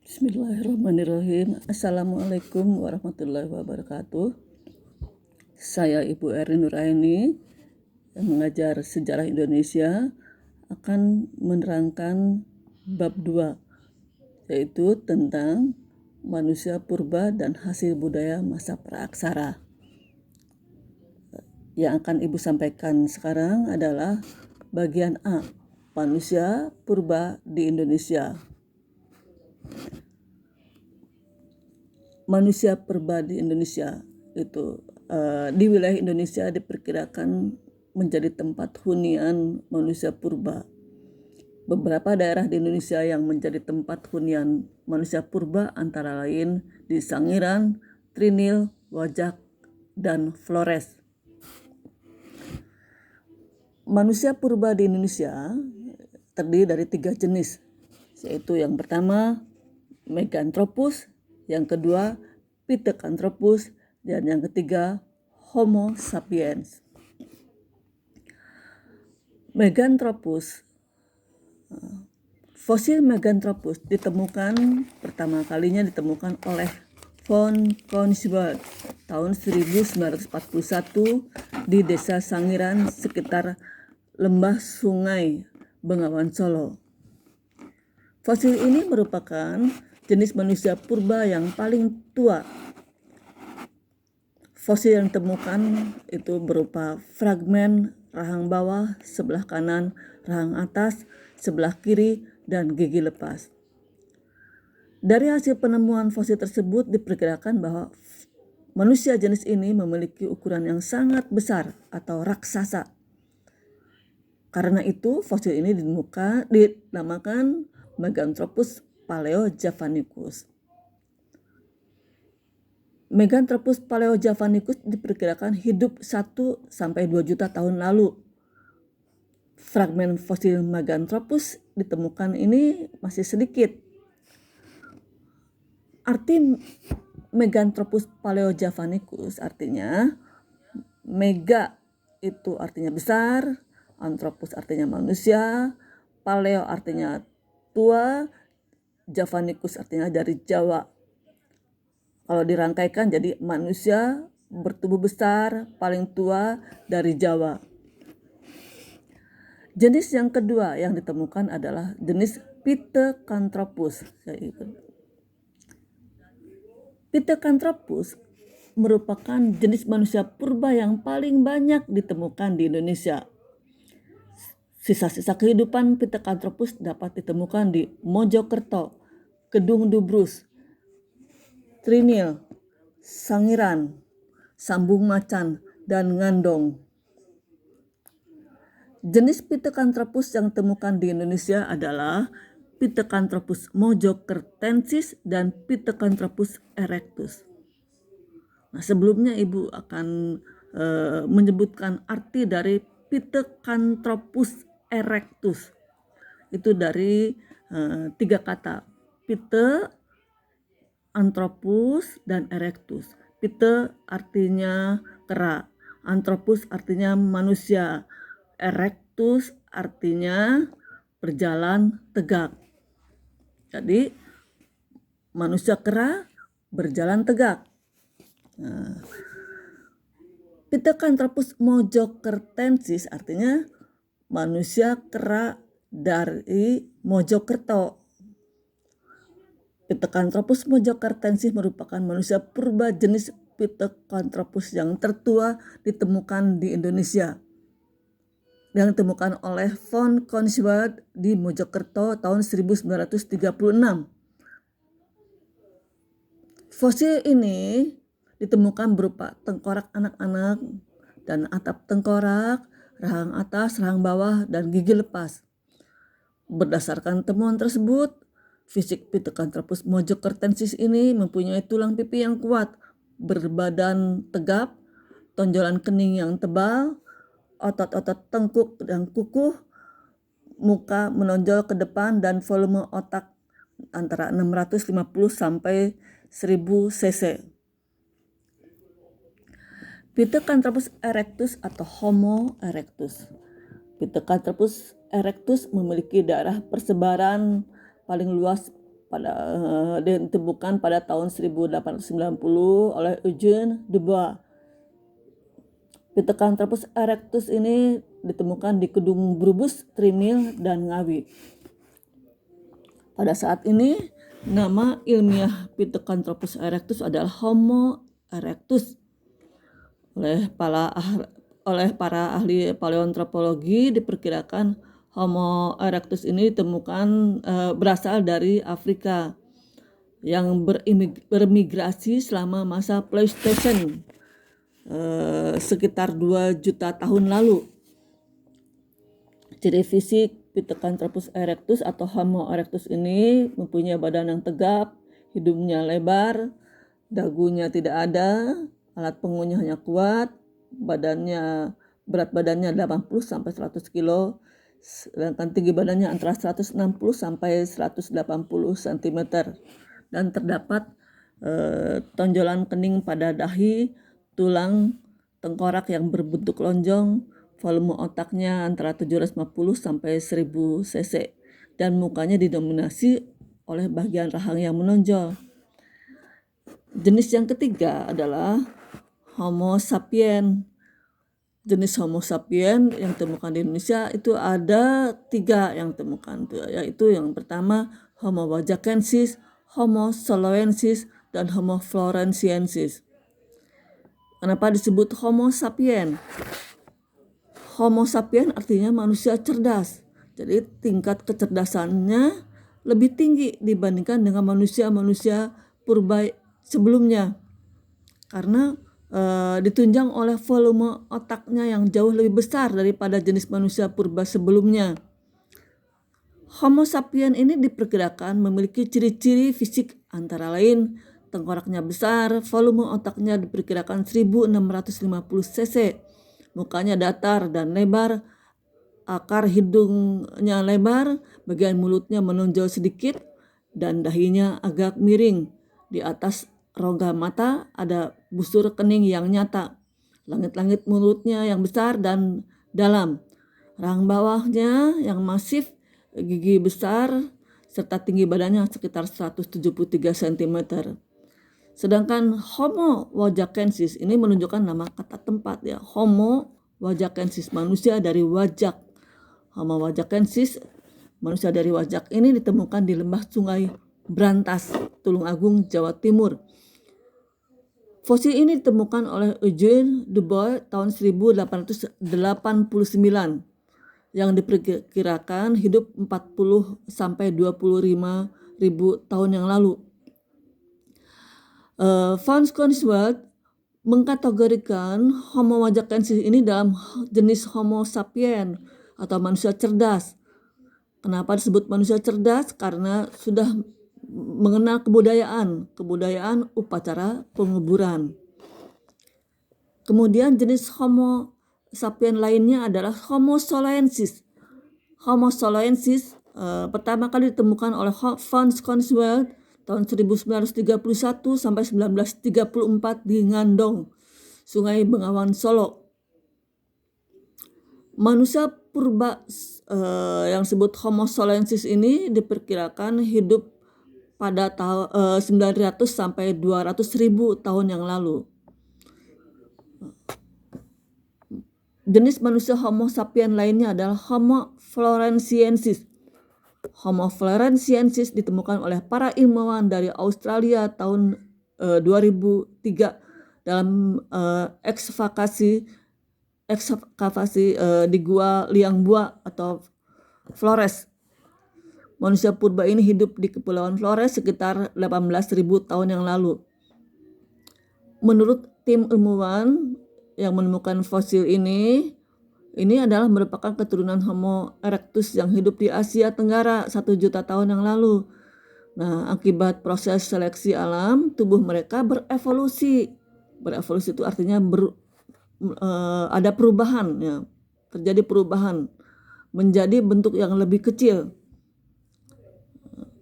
Bismillahirrahmanirrahim. Assalamualaikum warahmatullahi wabarakatuh. Saya Ibu Erin Nuraini yang mengajar sejarah Indonesia akan menerangkan bab 2, yaitu tentang manusia purba dan hasil budaya masa praaksara. Yang akan Ibu sampaikan sekarang adalah bagian A, manusia purba di Indonesia. Manusia purba di Indonesia itu di wilayah Indonesia diperkirakan menjadi tempat hunian manusia purba. Beberapa daerah di Indonesia yang menjadi tempat hunian manusia purba antara lain di Sangiran, Trinil, Wajak, dan Flores. Manusia purba di Indonesia terdiri dari 3 jenis, yaitu yang pertama Meganthropus, yang kedua Pithecanthropus, dan yang ketiga Homo sapiens. Meganthropus, fosil Meganthropus pertama kalinya ditemukan oleh von Koenigsberg tahun 1941 di desa Sangiran sekitar lembah Sungai Bengawan Solo. Fosil ini merupakan jenis manusia purba yang paling tua. Fosil yang ditemukan itu berupa fragmen rahang bawah sebelah kanan, rahang atas sebelah kiri, dan gigi lepas. Dari hasil penemuan fosil tersebut diperkirakan bahwa manusia jenis ini memiliki ukuran yang sangat besar atau raksasa. Karena itu fosil ini dinamakan Meganthropus paleojavanicus. Meganthropus paleojavanicus diperkirakan hidup 1-2 juta tahun lalu. Fragmen fosil Meganthropus ditemukan ini masih sedikit. Arti Meganthropus paleojavanicus artinya mega itu artinya besar, anthropus artinya manusia, paleo artinya tua, Javanicus artinya dari Jawa. Kalau dirangkaikan jadi manusia bertubuh besar, paling tua dari Jawa. Jenis yang kedua yang ditemukan adalah jenis Pithecanthropus. Pithecanthropus merupakan jenis manusia purba yang paling banyak ditemukan di Indonesia. Sisa-sisa kehidupan Pithecanthropus dapat ditemukan di Mojokerto, Kedung Dubrus, Trinil, Sangiran, Sambung Macan, dan Ngandong. Jenis Pithecanthropus yang ditemukan di Indonesia adalah Pithecanthropus mojokertensis dan Pithecanthropus erectus. Nah, sebelumnya Ibu akan menyebutkan arti dari Pithecanthropus erectus. Itu dari 3 kata, Pithe, Anthropus, dan erectus. Pithe artinya kera, Anthropus artinya manusia, erectus artinya berjalan tegak. Jadi manusia kera berjalan tegak. Nah, Pithecanthropus mojokertensis artinya manusia kera dari Mojokerto. Pithecanthropus mojokertensis merupakan manusia purba jenis Pithecanthropus yang tertua ditemukan di Indonesia, yang ditemukan oleh von Koenigsberg di Mojokerto tahun 1936. Fosil ini ditemukan berupa tengkorak anak-anak dan atap tengkorak, rahang atas, rahang bawah, dan gigi lepas. Berdasarkan temuan tersebut, fisik Pithecanthropus mojokertensis ini mempunyai tulang pipi yang kuat, berbadan tegap, tonjolan kening yang tebal, otot-otot tengkuk dan kukuh, muka menonjol ke depan, dan volume otak antara 650 sampai 1000 cc. Pithecanthropus erectus atau Homo erectus. Pithecanthropus erectus memiliki daerah persebaran paling luas ditemukan pada tahun 1890 oleh Eugene Dubois. Pithecanthropus erectus ini ditemukan di Kedung Brubus, Trinil, dan Ngawi. Pada saat ini, nama ilmiah Pithecanthropus erectus adalah Homo erectus. Oleh para ahli paleoantropologi diperkirakan Homo erectus ini ditemukan berasal dari Afrika yang bermigrasi selama masa Pleistocene sekitar 2 juta tahun lalu. Ciri fisik Pithecanthropus erectus atau Homo erectus ini mempunyai badan yang tegap, hidungnya lebar, dagunya tidak ada, alat pengunyahnya kuat, berat badannya 80 sampai 100 kilo, sedangkan tinggi badannya antara 160 sampai 180 cm, dan terdapat tonjolan kening pada dahi, tulang, tengkorak yang berbentuk lonjong, volume otaknya antara 750 sampai 1000 cc, dan mukanya didominasi oleh bagian rahang yang menonjol. Jenis yang ketiga adalah Homo sapien. Jenis Homo sapien yang ditemukan di Indonesia itu ada 3 yang ditemukan, yaitu yang pertama Homo wajakensis, Homo soloensis, dan Homo floresiensis. Kenapa disebut Homo sapien? Homo sapien artinya manusia cerdas. Jadi tingkat kecerdasannya lebih tinggi dibandingkan dengan manusia-manusia purba sebelumnya. Karena ditunjang oleh volume otaknya yang jauh lebih besar daripada jenis manusia purba sebelumnya. Homo sapien ini diperkirakan memiliki ciri-ciri fisik antara lain tengkoraknya besar, volume otaknya diperkirakan 1650 cc, mukanya datar dan lebar, akar hidungnya lebar, bagian mulutnya menonjol sedikit, dan dahinya agak miring. Di atas rongga mata ada busur kening yang nyata. Langit-langit mulutnya yang besar dan dalam. Rahang bawahnya yang masif, gigi besar, serta tinggi badannya sekitar 173 cm. Sedangkan Homo wajakensis ini menunjukkan nama kata tempat ya. Homo wajakensis, manusia dari Wajak. Homo wajakensis, manusia dari Wajak ini ditemukan di lembah Sungai Brantas, Tulungagung, Jawa Timur. Fosil ini ditemukan oleh Eugene Dubois tahun 1889 yang diperkirakan hidup 40 sampai 25 ribu tahun yang lalu. Van Schoonselwerd mengkategorikan Homo wajakensis ini dalam jenis Homo sapien atau manusia cerdas. Kenapa disebut manusia cerdas? Karena sudah mengenal kebudayaan upacara penguburan. Kemudian jenis Homo sapien lainnya adalah Homo soloensis. Homo soloensis pertama kali ditemukan oleh Van Schoonselwerd tahun 1931 sampai 1934 di Ngandong, Sungai Bengawan, Solo. Manusia purba yang disebut Homo soloensis ini diperkirakan hidup pada tahun 900 sampai 200 ribu tahun yang lalu. Jenis manusia Homo sapien lainnya adalah Homo floresiensis. Homo floresiensis ditemukan oleh para ilmuwan dari Australia tahun 2003 dalam ekskavasi di Gua Liangbua atau Flores. Manusia purba ini hidup di Kepulauan Flores sekitar 18.000 tahun yang lalu. Menurut tim ilmuwan yang menemukan fosil ini adalah merupakan keturunan Homo erectus yang hidup di Asia Tenggara 1 juta tahun yang lalu. Nah, akibat proses seleksi alam, tubuh mereka berevolusi. Berevolusi itu artinya ada perubahan, ya. Terjadi perubahan menjadi bentuk yang lebih kecil.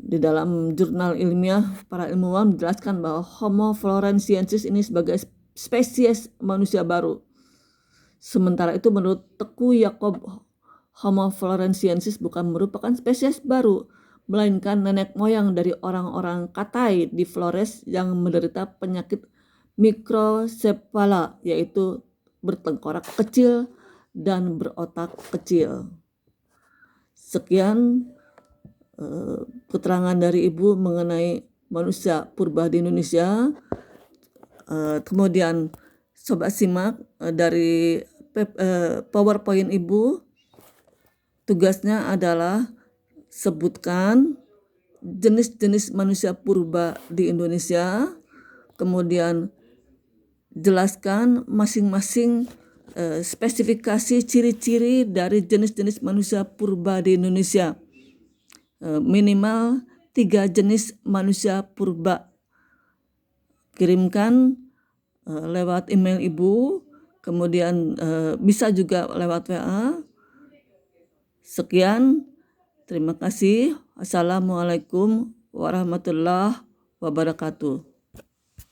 Di dalam jurnal ilmiah, para ilmuwan menjelaskan bahwa Homo floresiensis ini sebagai spesies manusia baru. Sementara itu menurut Teguh Yakob, Homo floresiensis bukan merupakan spesies baru, melainkan nenek moyang dari orang-orang Katai di Flores yang menderita penyakit mikrosepala, yaitu bertengkorak kecil dan berotak kecil. Sekian keterangan dari Ibu mengenai manusia purba di Indonesia. Kemudian Sobat simak dari PowerPoint Ibu. Tugasnya adalah sebutkan jenis-jenis manusia purba di Indonesia, kemudian jelaskan masing-masing spesifikasi ciri-ciri dari jenis-jenis manusia purba di Indonesia. Minimal 3 jenis manusia purba. Kirimkan lewat email Ibu, kemudian bisa juga lewat WA. Sekian, terima kasih. Assalamualaikum warahmatullahi wabarakatuh.